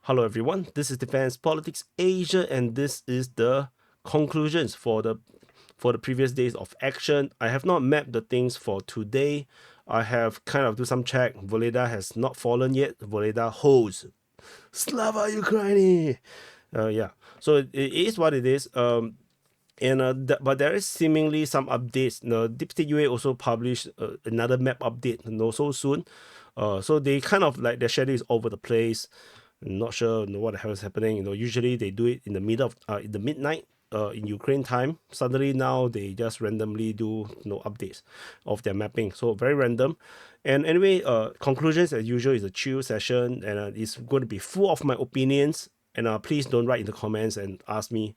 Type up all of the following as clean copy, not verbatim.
Hello everyone, this is Defense Politics Asia, and this is the conclusions for the previous days of action. I have not mapped the things for today. I have kind of do some check. Voleda has not fallen yet. Voleda holds. Slava Ukraini. Yeah. So it is what it is. But there is seemingly some updates. The Deep State UA also published another map update, so soon. So they kind of like their schedule is all over the place. Not sure what the hell is happening. Usually they do it in the middle of in the midnight in Ukraine time. Suddenly now they just randomly do updates of their mapping. So very random. And anyway, conclusions as usual is a chill session, and it's going to be full of my opinions. And please don't write in the comments and ask me.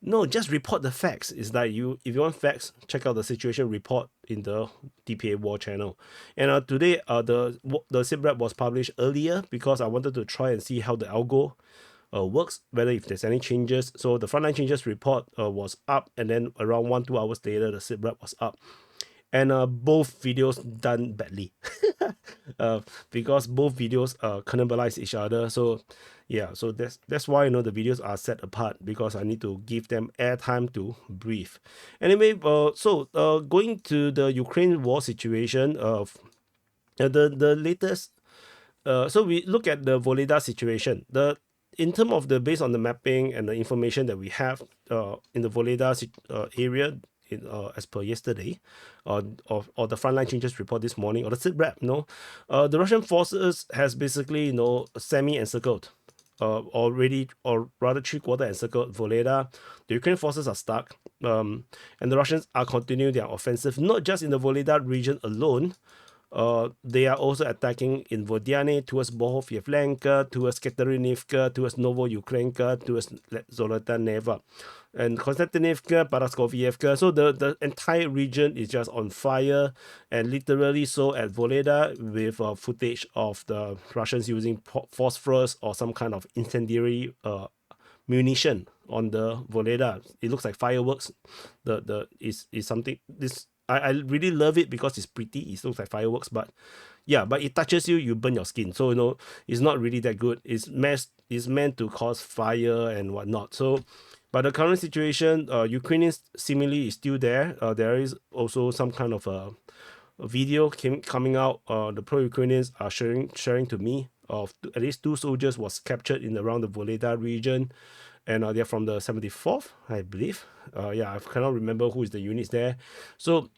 No, just report the facts. It's like if you want facts, check out the situation report in the DPA War channel. And today, the SIP was published earlier because I wanted to try and see how the algo works, whether if there's any changes. So the frontline changes report was up, and then around 1-2 hours later, the SIP was up. And both videos done badly because both videos cannibalize each other. So yeah, so that's why the videos are set apart, because I need to give them airtime to breathe. Anyway, going to the Ukraine war situation, the latest. So we look at the Voleda situation. In terms of the based on the mapping and the information that we have in the Voleda area, as per yesterday, or the frontline changes report this morning, or the SITREP, the Russian forces has basically semi-encircled, already, or rather three-quarter encircled Voleda. The Ukrainian forces are stuck, and the Russians are continuing their offensive, not just in the Voleda region alone. They are also attacking in Vodiane, towards Bohov-Yevlenka, towards Katerinivka, towards Novo-Ukrainka, towards Zolota Neva, and Konstantinivka, Paraskoviyevka. So the entire region is just on fire, and literally so at Voleda, with footage of the Russians using phosphorus or some kind of incendiary munition on the Voleda. It looks like fireworks. The is something this. I really love it because it's pretty. It looks like fireworks, but yeah, but it touches you, you burn your skin. So it's not really that good. It's meant to cause fire and whatnot. So, but the current situation, Ukrainians seemingly is still there. There is also some kind of a video coming out. The pro-Ukrainians are sharing to me of at least 2 soldiers was captured in around the Voleda region, and they're from the 74th, I believe. Yeah, I cannot remember who is the units there. So.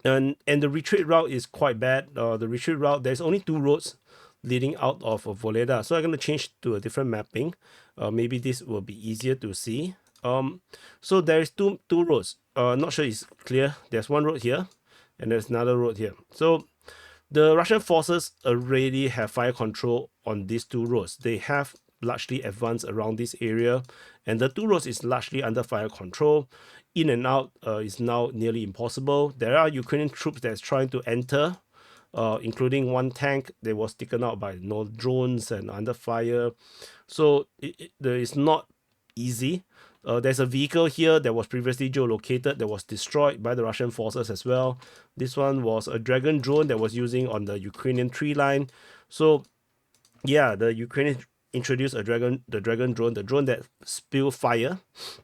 And the retreat route is quite bad. The retreat route, there's only 2 roads leading out of Voleda. So I'm going to change to a different mapping. Maybe this will be easier to see. So there's two roads. Not sure it's clear. There's one road here, and there's another road here. So the Russian forces already have fire control on these 2 roads. They have largely advanced around this area, and the 2 roads is largely under fire control. In and out is now nearly impossible. There are Ukrainian troops that's trying to enter, including one tank that was taken out by drones and under fire. So it's not easy. There's a vehicle here that was previously geolocated that was destroyed by the Russian forces as well. This one was a Dragon drone that was using on the Ukrainian tree line. So yeah, the Ukrainians introduced the Dragon drone, the drone that spew fire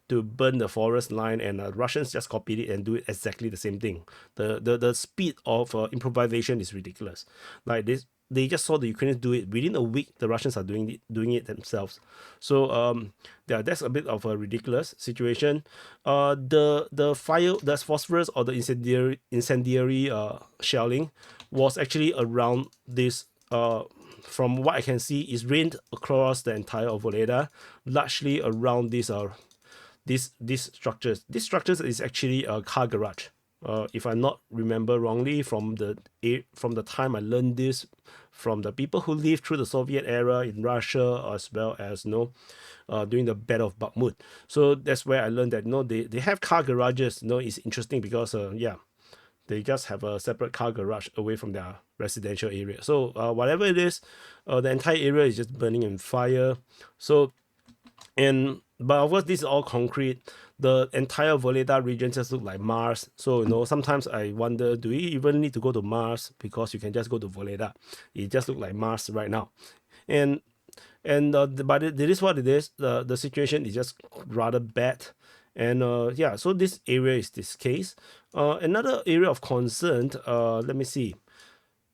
to burn the forest line, and Russians just copied it and do it exactly the same thing. The speed of improvisation is ridiculous. Like this, they just saw the Ukrainians do it within a week. The Russians are doing it themselves. So yeah, that's a bit of a ridiculous situation. The fire, the phosphorus or the incendiary shelling was actually around this. From what I can see, is rained across the entire Voleda, largely around these structures. These structures is actually a car garage. If I not remember wrongly, from the time I learned this from the people who lived through the Soviet era in Russia, as well as during the Battle of Bakhmut. So that's where I learned that they have car garages. It's interesting because yeah, they just have a separate car garage away from their residential area. So whatever it is, the entire area is just burning in fire. So, but of course, this is all concrete. The entire Voleda region just look like Mars. So sometimes I wonder, do we even need to go to Mars? Because you can just go to Voleda. It just look like Mars right now. And And but it is what it is. The situation is just rather bad. And yeah, so this area is this case. Another area of concern, let me see.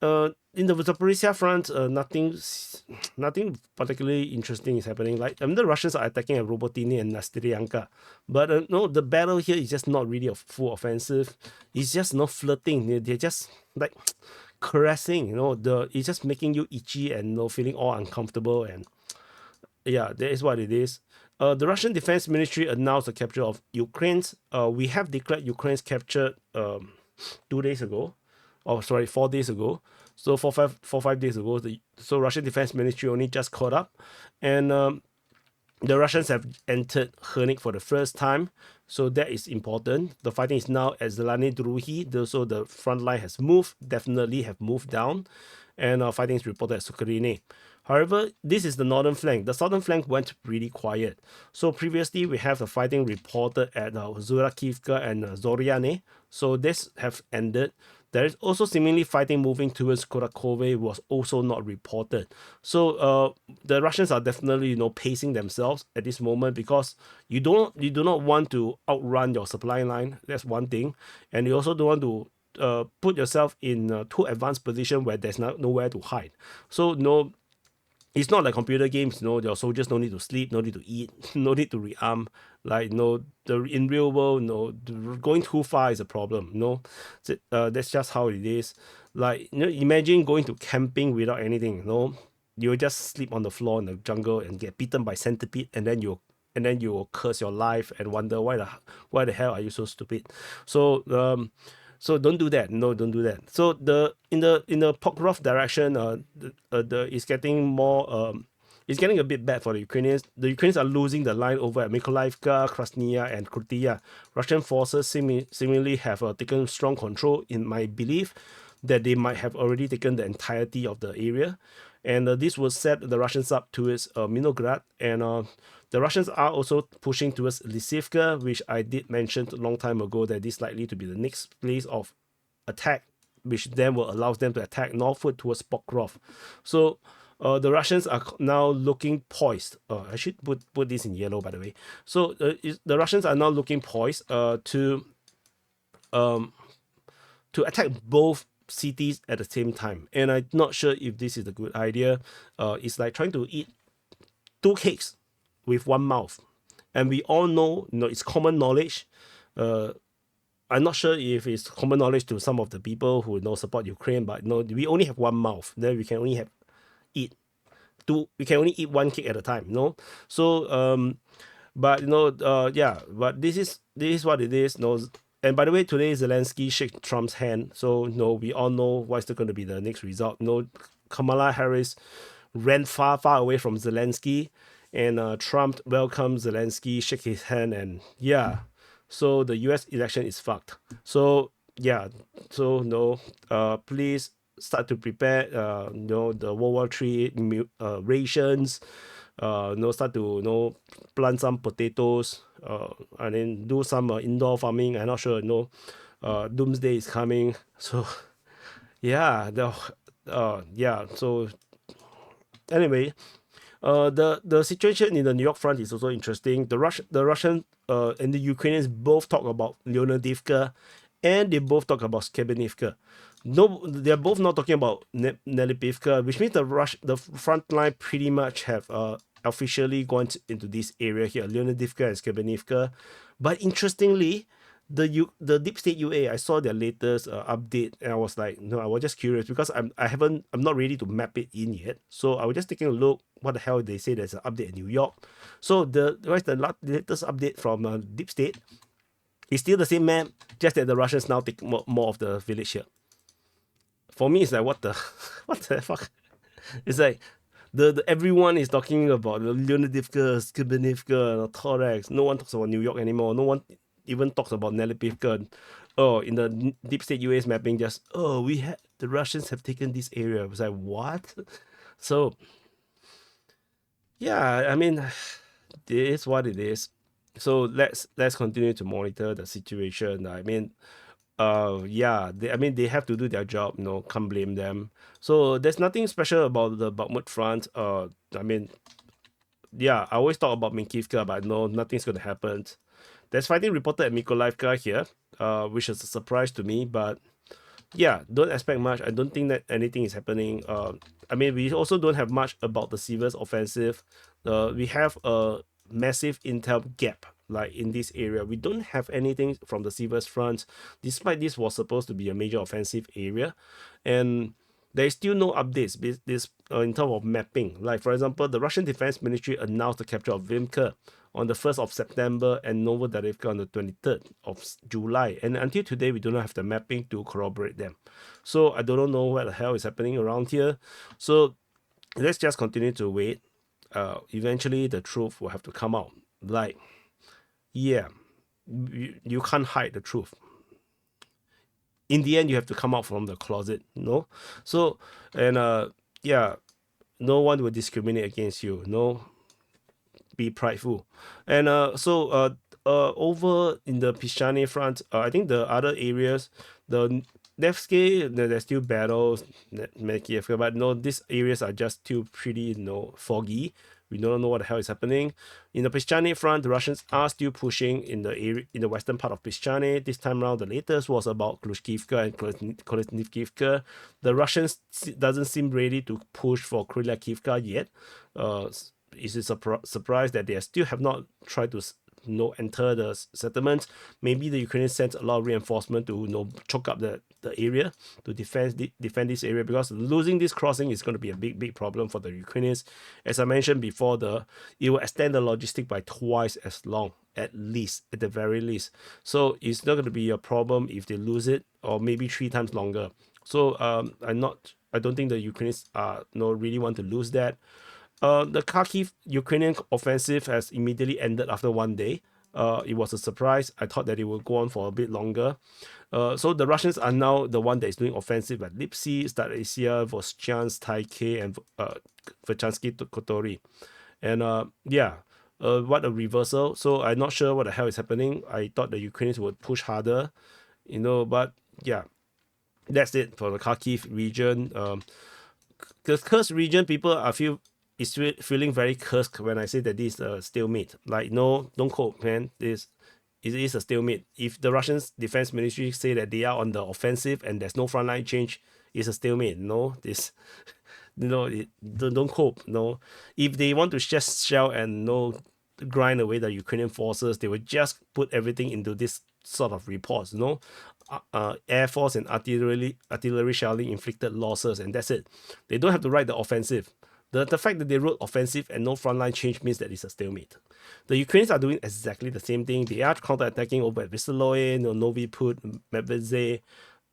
In the Zaporizhia front, nothing particularly interesting is happening. Like, the Russians are attacking at Robotini and Nasteryanka, but no, the battle here is just not really a full offensive. It's just not flirting. They're just like caressing. It's just making you itchy and feeling all uncomfortable. And yeah, that is what it is. The Russian Defense Ministry announced the capture of Ukraine's. We have declared Ukraine's capture 2 days ago. Oh, sorry, 4 days ago. So 5 days ago. So Russian Defense Ministry only just caught up, and the Russians have entered Khernik for the first time. So that is important. The fighting is now at Zelany Druhi. So the front line has moved, definitely have moved down, and fighting is reported at Sukharine. However, this is the northern flank. The southern flank went really quiet. So previously, we have the fighting reported at Zurakivka and Zoryane. So this have ended. There is also seemingly fighting moving towards Kurakhove was also not reported. So the Russians are definitely pacing themselves at this moment, because you do not want to outrun your supply line. That's one thing, and you also don't want to put yourself in too advanced position where there's nowhere to hide. So it's not like computer games. Your soldiers don't need to sleep, no need to eat, no need to rearm. Like, in real world, going too far is a problem. That's just how it is. Like, imagine going to camping without anything. You'll just sleep on the floor in the jungle and get bitten by centipede, and then you will curse your life and wonder why the hell are you so stupid. So don't do that. No, don't do that. So in the Pokrov direction, it's getting more. It's getting a bit bad for the Ukrainians. The Ukrainians are losing the line over at Mykolaiv, Krasnaya, and Krytia. Russian forces seemingly have taken strong control. In my belief, that they might have already taken the entirety of the area, and this will set the Russians up towards Minograd, and the Russians are also pushing towards Lysivka, which I did mention a long time ago that this is likely to be the next place of attack, which then will allow them to attack northward towards Pokrov. So the Russians are now looking poised. I should put this in yellow, by the way. So the Russians are now looking poised to attack both cities at the same time. And I'm not sure if this is a good idea. It's like trying to eat two cakes with one mouth. And we all know, it's common knowledge. I'm not sure if it's common knowledge to some of the people who support Ukraine, but we only have one mouth. Then we can only eat one cake at a time. So but yeah, but this is what it is. And by the way, today Zelensky shook Trump's hand. So we all know what's going to be the next result. Kamala Harris ran far away from Zelensky, and Trump welcomed Zelensky, shook his hand, and yeah. So the U.S. election is fucked. So yeah. So please start to prepare. The World War III rations. Start to plant some potatoes. And then do some indoor farming. I'm not sure. Doomsday is coming. So yeah. Yeah. So anyway, the situation in the New York front is also interesting. The Russian and the Ukrainians both talk about Leonidivka, and they both talk about Skrebnivka. No, they're both not talking about Nelipivka, which means the front line pretty much have officially gone into this area here, Leonidivka and Skrebnivka. But interestingly, the Deep State UA, I saw their latest update, and I was like, I was just curious, because I'm not ready to map it in yet. So I was just taking a look. What the hell, they say there's an update in New York. So the latest update from Deep State? It's still the same map, just that the Russians now take more of the village here. For me, it's like, what the fuck? It's like everyone is talking about Leonidivka, Skrebnivka, Thorax. No one talks about New York anymore. No one even talks about Nelipivka. Oh, in the Deep State US mapping, the Russians have taken this area. I was like, what? So yeah, I mean, it is what it is. So let's continue to monitor the situation. I mean, yeah, they have to do their job. Can't blame them. So there's nothing special about the Bakhmut front. I mean, yeah, I always talk about Minkivka, but no, nothing's going to happen. There's fighting reported at Mykolaiv here, which is a surprise to me, but yeah, don't expect much. I don't think that anything is happening. I mean, we also don't have much about the Sever's offensive. We have a massive intel gap, like in this area. We don't have anything from the Sever's front, despite this was supposed to be a major offensive area, and there is still no updates in terms of mapping. Like for example, the Russian Defense Ministry announced the capture of Vimka on the 1st of September and Novodarivka on the 23rd of July. And until today, we do not have the mapping to corroborate them. So I don't know what the hell is happening around here. So let's just continue to wait. Eventually, the truth will have to come out. Like, yeah, you can't hide the truth. In the end, you have to come out from the closet, no? So, and yeah, no one will discriminate against you. No, be prideful. And over in the Pischane front, I think the other areas, the Nevsky, there's still battles, but no, these areas are just still pretty, foggy. We don't know what the hell is happening. In the Pischane front, the Russians are still pushing in the area, in the western part of Pischane. This time around, the latest was about Klushkivka and Kolesnivkivka. The Russians doesn't seem ready to push for Krylyakivka yet. Is it a surprise that they still have not tried to enter the settlement? Maybe the Ukrainians sent a lot of reinforcement to choke up the area, to defend this area, because losing this crossing is going to be a big problem for the Ukrainians. As I mentioned before, it will extend the logistic by twice as long, at the very least. So it's not going to be a problem if they lose it, or maybe 3 times longer. So I don't think the Ukrainians really want to lose that. The Kharkiv Ukrainian offensive has immediately ended after 1 day. It was a surprise. I thought that it would go on for a bit longer. So the Russians are now the one that is doing offensive at Lipsy, Starasia, Voschansk, Taikei, and Verchansky Kotori. And what a reversal. So I'm not sure what the hell is happening. I thought the Ukrainians would push harder, but yeah, that's it for the Kharkiv region. The Kursk region, people is feeling very cursed when I say that this is a stalemate. Like, no, don't cope, man. It is a stalemate. If the Russian Defense Ministry say that they are on the offensive and there's no frontline change, it's a stalemate. No, don't cope. No, if they want to just shell and grind away the Ukrainian forces, they would just put everything into this sort of reports. Air force and artillery shelling inflicted losses, and that's it. They don't have to write the offensive. The fact that they wrote offensive and no frontline change means that it's a stalemate. The Ukrainians are doing exactly the same thing. They are counter-attacking over at Vysoloye, Novi Put, Medvedze,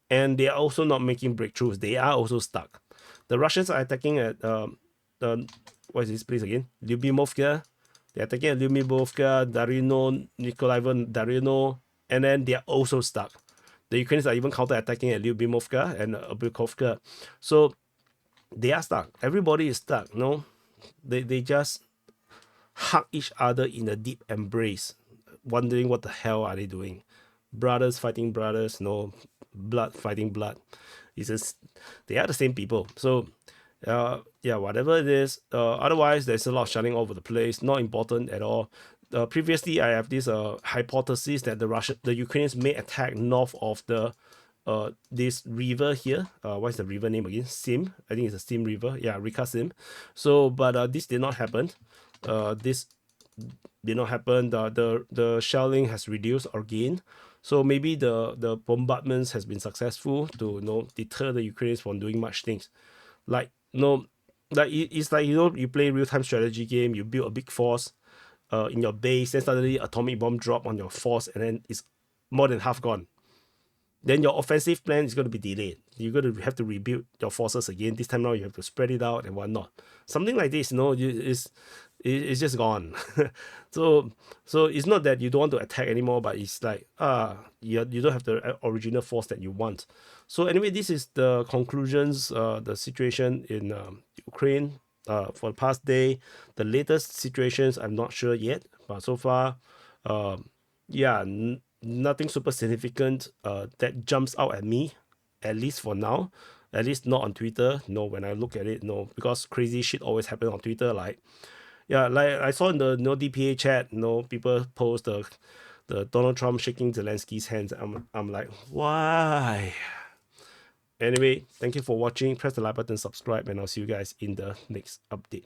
and they are also not making breakthroughs. They are also stuck. The Russians are attacking at what is this place again? Lyubimovka. They're attacking at Lyubimovka, Darino, Nikolaevo, Darino, and then they are also stuck. The Ukrainians are even counter-attacking at Lyubimovka and Abukovka. So they are stuck. Everybody is stuck. No, they just hug each other in a deep embrace, wondering what the hell are they doing. Brothers fighting brothers, no, blood fighting blood. It's just they are the same people. So whatever it is. Otherwise, there's a lot of shouting all over the place. Not important at all. Previously, I have this hypothesis that the Ukrainians may attack north of this river here. What's the river name again? Sim. I think it's a Sim river. Yeah, Rika Sim. So, but this did not happen. This did not happen. The shelling has reduced again. So maybe the bombardments has been successful to deter the Ukrainians from doing much things. Like it's like you play real-time strategy game. You build a big force in your base, then suddenly atomic bomb drop on your force, and then it's more than half gone. Then your offensive plan is going to be delayed. You're going to have to rebuild your forces again. This time now you have to spread it out and whatnot. Something like this, it's just gone. So it's not that you don't want to attack anymore, but it's like you don't have the original force that you want. So anyway, this is the conclusions, the situation in Ukraine for the past day. The latest situations I'm not sure yet, but so far, nothing super significant that jumps out at me, at least for now. At least not on Twitter. No, when I look at it, no, because crazy shit always happens on Twitter. Like Yeah, like I saw in the DPA chat, people post the Donald Trump shaking Zelensky's hands. I'm like, why? Anyway, thank you for watching. Press the like button, subscribe, and I'll see you guys in the next update.